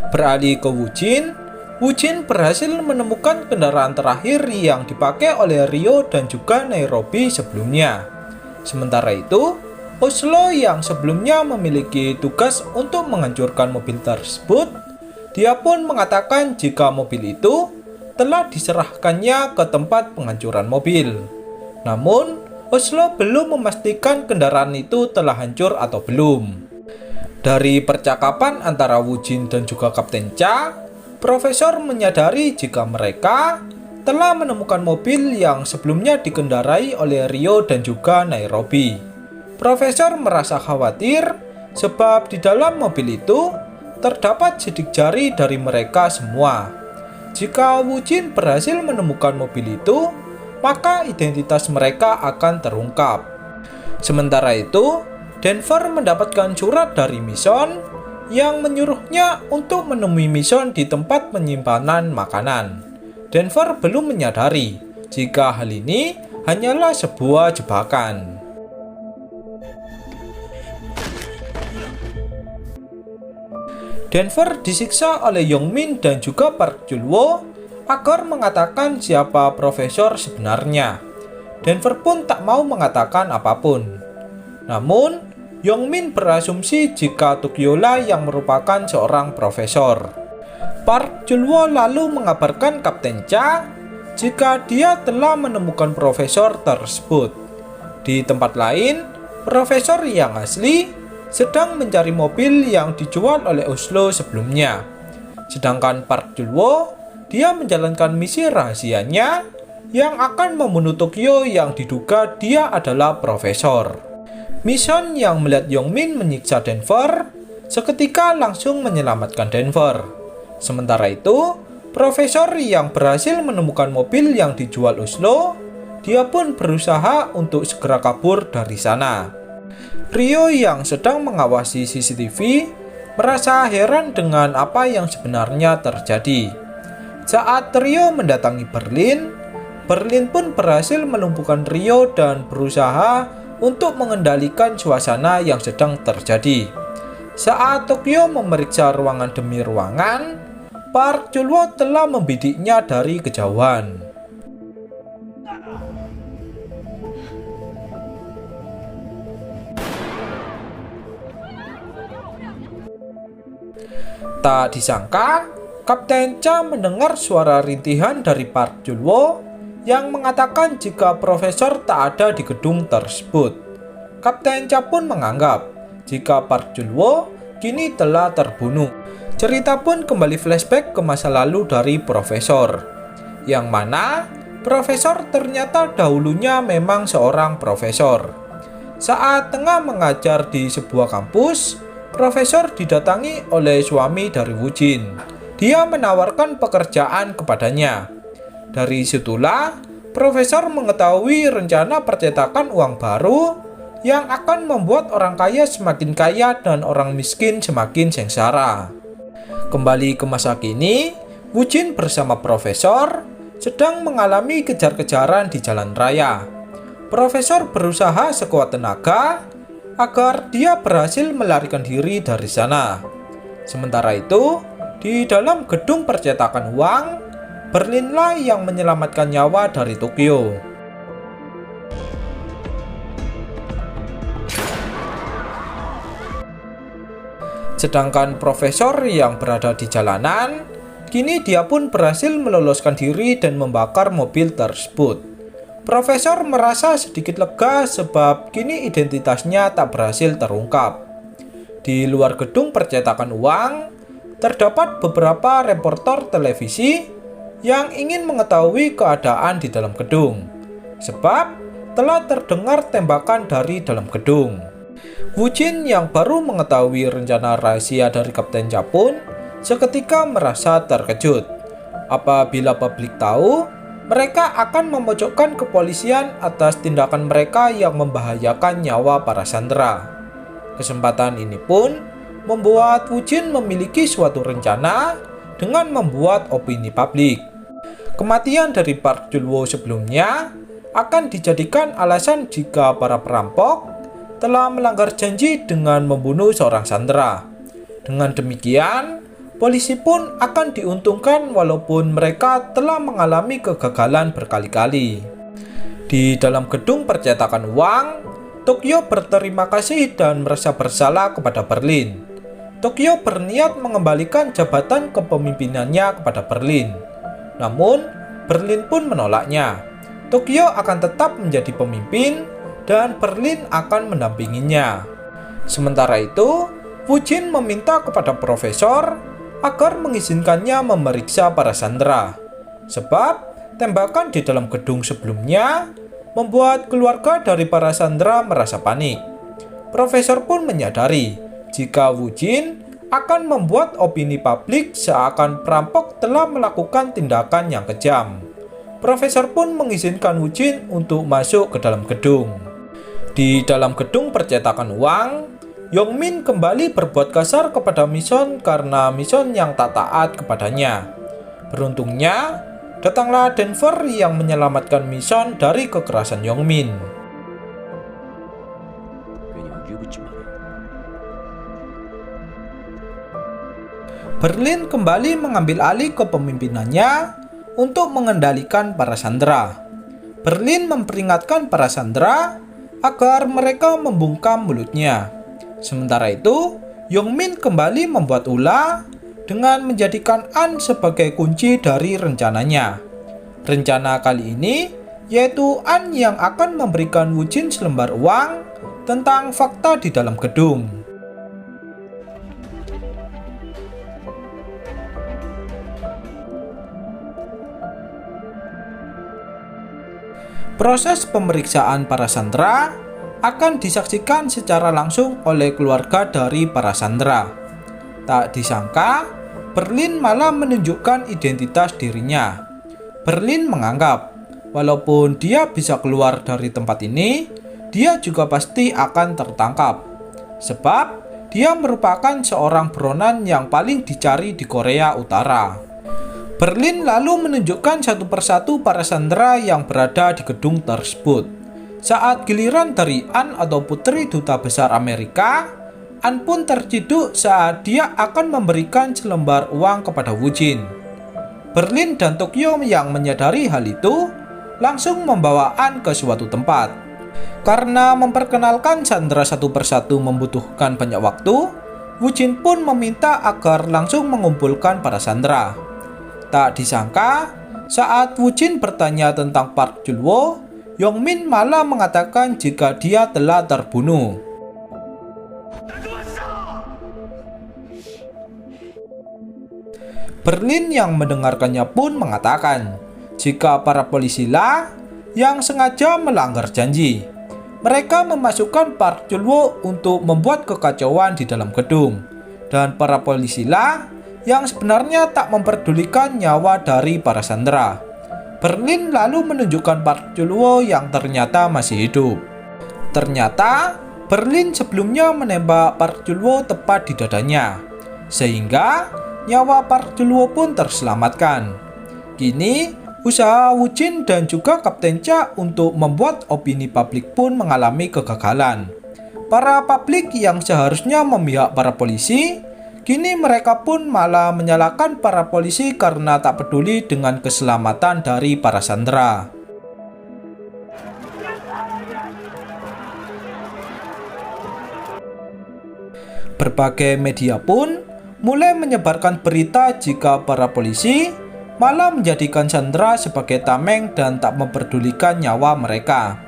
Beralih ke Wu Jin berhasil menemukan kendaraan terakhir yang dipakai oleh Rio dan juga Nairobi sebelumnya. Sementara itu, Oslo yang sebelumnya memiliki tugas untuk menghancurkan mobil tersebut, dia pun mengatakan jika mobil itu telah diserahkannya ke tempat penghancuran mobil. Namun, Oslo belum memastikan kendaraan itu telah hancur atau belum. Dari percakapan antara Wu Jin dan juga Kapten Cha, profesor menyadari jika mereka telah menemukan mobil yang sebelumnya dikendarai oleh Rio dan juga Nairobi. Profesor merasa khawatir sebab di dalam mobil itu terdapat sidik jari dari mereka semua. Jika Wu Jin berhasil menemukan mobil itu, maka identitas mereka akan terungkap. Sementara itu, Denver mendapatkan surat dari Mission yang menyuruhnya untuk menemui Mission di tempat penyimpanan makanan. Denver belum menyadari jika hal ini hanyalah sebuah jebakan. Denver disiksa oleh Yongmin dan juga Park Julwo agar mengatakan siapa profesor sebenarnya. Denver pun tak mau mengatakan apapun. Namun, Yongmin berasumsi jika Tokyola yang merupakan seorang profesor. Park Julwo lalu mengabarkan Kapten Cha jika dia telah menemukan profesor tersebut. Di tempat lain, profesor yang asli sedang mencari mobil yang dijual oleh Oslo sebelumnya. Sedangkan Park Julwo, dia menjalankan misi rahasianya yang akan membunuh Tokyo yang diduga dia adalah profesor. Mission yang melihat Yongmin menyiksa Denver seketika langsung menyelamatkan Denver. Sementara itu, profesor yang berhasil menemukan mobil yang dijual Oslo, dia pun berusaha untuk segera kabur dari sana. Rio yang sedang mengawasi CCTV merasa heran dengan apa yang sebenarnya terjadi. Saat Rio mendatangi Berlin, Berlin pun berhasil melumpuhkan Rio dan berusaha untuk mengendalikan suasana yang sedang terjadi. Saat Tokyo memeriksa ruangan demi ruangan, Park Chul-woo telah membidiknya dari kejauhan. Tak disangka, Kapten Cha mendengar suara rintihan dari Park Chul-woo yang mengatakan jika profesor tak ada di gedung tersebut. Kapten Cha pun menganggap jika Park Chul-woo kini telah terbunuh. Cerita pun kembali flashback ke masa lalu dari profesor, yang mana profesor ternyata dahulunya memang seorang profesor. Saat tengah mengajar di sebuah kampus, profesor didatangi oleh suami dari Woo Jin. Dia menawarkan pekerjaan kepadanya. Dari situlah, profesor mengetahui rencana percetakan uang baru yang akan membuat orang kaya semakin kaya dan orang miskin semakin sengsara. Kembali ke masa kini, Woo Jin bersama profesor sedang mengalami kejar-kejaran di jalan raya. Profesor berusaha sekuat tenaga agar dia berhasil melarikan diri dari sana. Sementara itu, di dalam gedung percetakan uang, Berlinlah yang menyelamatkan nyawa dari Tokyo. Sedangkan profesor yang berada di jalanan, kini dia pun berhasil meloloskan diri dan membakar mobil tersebut. Profesor merasa sedikit lega sebab kini identitasnya tak berhasil terungkap. Di luar gedung percetakan uang, terdapat beberapa reporter televisi yang ingin mengetahui keadaan di dalam gedung, sebab telah terdengar tembakan dari dalam gedung. Woo Jin yang baru mengetahui rencana rahasia dari Kapten Cha pun seketika merasa terkejut. Apabila publik tahu, mereka akan memojokkan kepolisian atas tindakan mereka yang membahayakan nyawa para sandera. Kesempatan ini pun membuat Woo Jin memiliki suatu rencana dengan membuat opini publik. Kematian dari Park Chul-woo sebelumnya akan dijadikan alasan jika para perampok telah melanggar janji dengan membunuh seorang sandera. Dengan demikian, polisi pun akan diuntungkan walaupun mereka telah mengalami kegagalan berkali-kali. Di dalam gedung percetakan uang, Tokyo berterima kasih dan merasa bersalah kepada Berlin. Tokyo berniat mengembalikan jabatan kepemimpinannya kepada Berlin. Namun, Berlin pun menolaknya. Tokyo akan tetap menjadi pemimpin dan Berlin akan mendampinginya. Sementara itu, Woo Jin meminta kepada profesor agar mengizinkannya memeriksa para sandera. Sebab, tembakan di dalam gedung sebelumnya membuat keluarga dari para sandera merasa panik. Profesor pun menyadari jika Woo Jin akan membuat opini publik seakan perampok telah melakukan tindakan yang kejam. Profesor pun mengizinkan Woo Jin untuk masuk ke dalam gedung. Di dalam gedung percetakan uang, Yong-min kembali berbuat kasar kepada Mison karena Mison yang tak taat kepadanya. Beruntungnya, datanglah Denver yang menyelamatkan Mison dari kekerasan Yong-min. Berlin kembali mengambil alih kepemimpinannya untuk mengendalikan para sandera. Berlin memperingatkan para sandera agar mereka membungkam mulutnya. Sementara itu, Yong-min kembali membuat ulah dengan menjadikan An sebagai kunci dari rencananya. Rencana kali ini yaitu An yang akan memberikan Woo Jin selembar uang tentang fakta di dalam gedung. Proses pemeriksaan para sandera akan disaksikan secara langsung oleh keluarga dari para sandera. Tak disangka, Berlin malah menunjukkan identitas dirinya. Berlin menganggap, walaupun dia bisa keluar dari tempat ini, dia juga pasti akan tertangkap. Sebab, dia merupakan seorang buronan yang paling dicari di Korea Utara. Berlin lalu menunjukkan satu persatu para sandera yang berada di gedung tersebut. Saat giliran dari Anne atau putri duta besar Amerika, Anne pun terciduk saat dia akan memberikan selembar uang kepada Wu Jin. Berlin dan Tokyo yang menyadari hal itu langsung membawa Anne ke suatu tempat. Karena memperkenalkan sandera satu persatu membutuhkan banyak waktu, Wu Jin pun meminta agar langsung mengumpulkan para sandera. Tak disangka, saat Wu Jin bertanya tentang Park Julwo, Yongmin malah mengatakan jika dia telah terbunuh. Berlin yang mendengarkannya pun mengatakan jika para polisi lah yang sengaja melanggar janji. Mereka memasukkan Park Julwo untuk membuat kekacauan di dalam gedung, dan para polisi lah yang sebenarnya tak memperdulikan nyawa dari para sandera. Berlin lalu menunjukkan Park Julwo yang ternyata masih hidup. Ternyata Berlin sebelumnya menembak Park Julwo tepat di dadanya, sehingga nyawa Park Julwo pun terselamatkan. Kini usaha Wu Jin dan juga Kapten Cha untuk membuat opini publik pun mengalami kegagalan. Para publik yang seharusnya memihak para polisi, kini mereka pun malah menyalahkan para polisi karena tak peduli dengan keselamatan dari para sandera. Berbagai media pun mulai menyebarkan berita jika para polisi malah menjadikan sandera sebagai tameng dan tak memperdulikan nyawa mereka.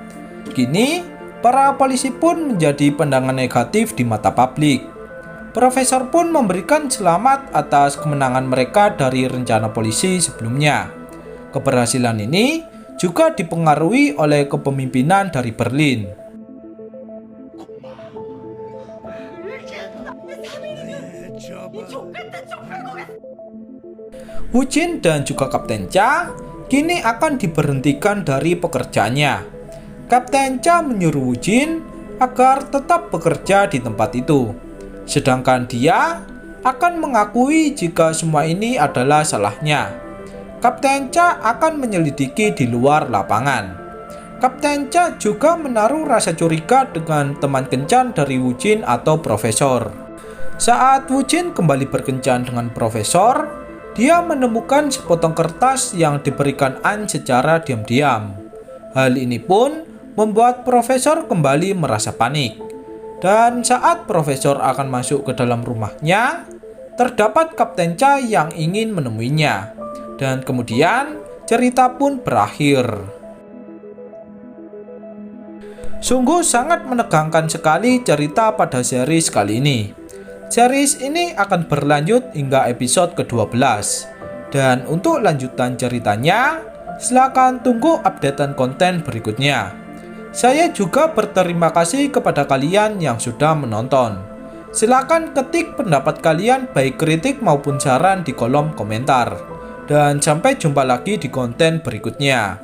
Kini, para polisi pun menjadi pandangan negatif di mata publik. Profesor pun memberikan selamat atas kemenangan mereka dari rencana polisi sebelumnya. Keberhasilan ini juga dipengaruhi oleh kepemimpinan dari Berlin. Wu Jin dan juga Kapten Cha kini akan diberhentikan dari pekerjaannya. Kapten Cha menyuruh Wu Jin agar tetap bekerja di tempat itu, sedangkan dia akan mengakui jika semua ini adalah salahnya. Kapten Cha akan menyelidiki di luar lapangan. Kapten Cha juga menaruh rasa curiga dengan teman kencan dari Wu Jin atau Profesor. Saat Wu Jin kembali berkencan dengan Profesor, dia menemukan sepotong kertas yang diberikan Anne secara diam-diam. Hal ini pun membuat Profesor kembali merasa panik. Dan saat Profesor akan masuk ke dalam rumahnya, terdapat Kapten Cha yang ingin menemuinya. Dan kemudian cerita pun berakhir. Sungguh sangat menegangkan sekali cerita pada series kali ini. Series ini akan berlanjut hingga episode ke-12. Dan untuk lanjutan ceritanya, silakan tunggu updatean konten berikutnya. Saya juga berterima kasih kepada kalian yang sudah menonton. Silakan ketik pendapat kalian baik kritik maupun saran di kolom komentar. Dan sampai jumpa lagi di konten berikutnya.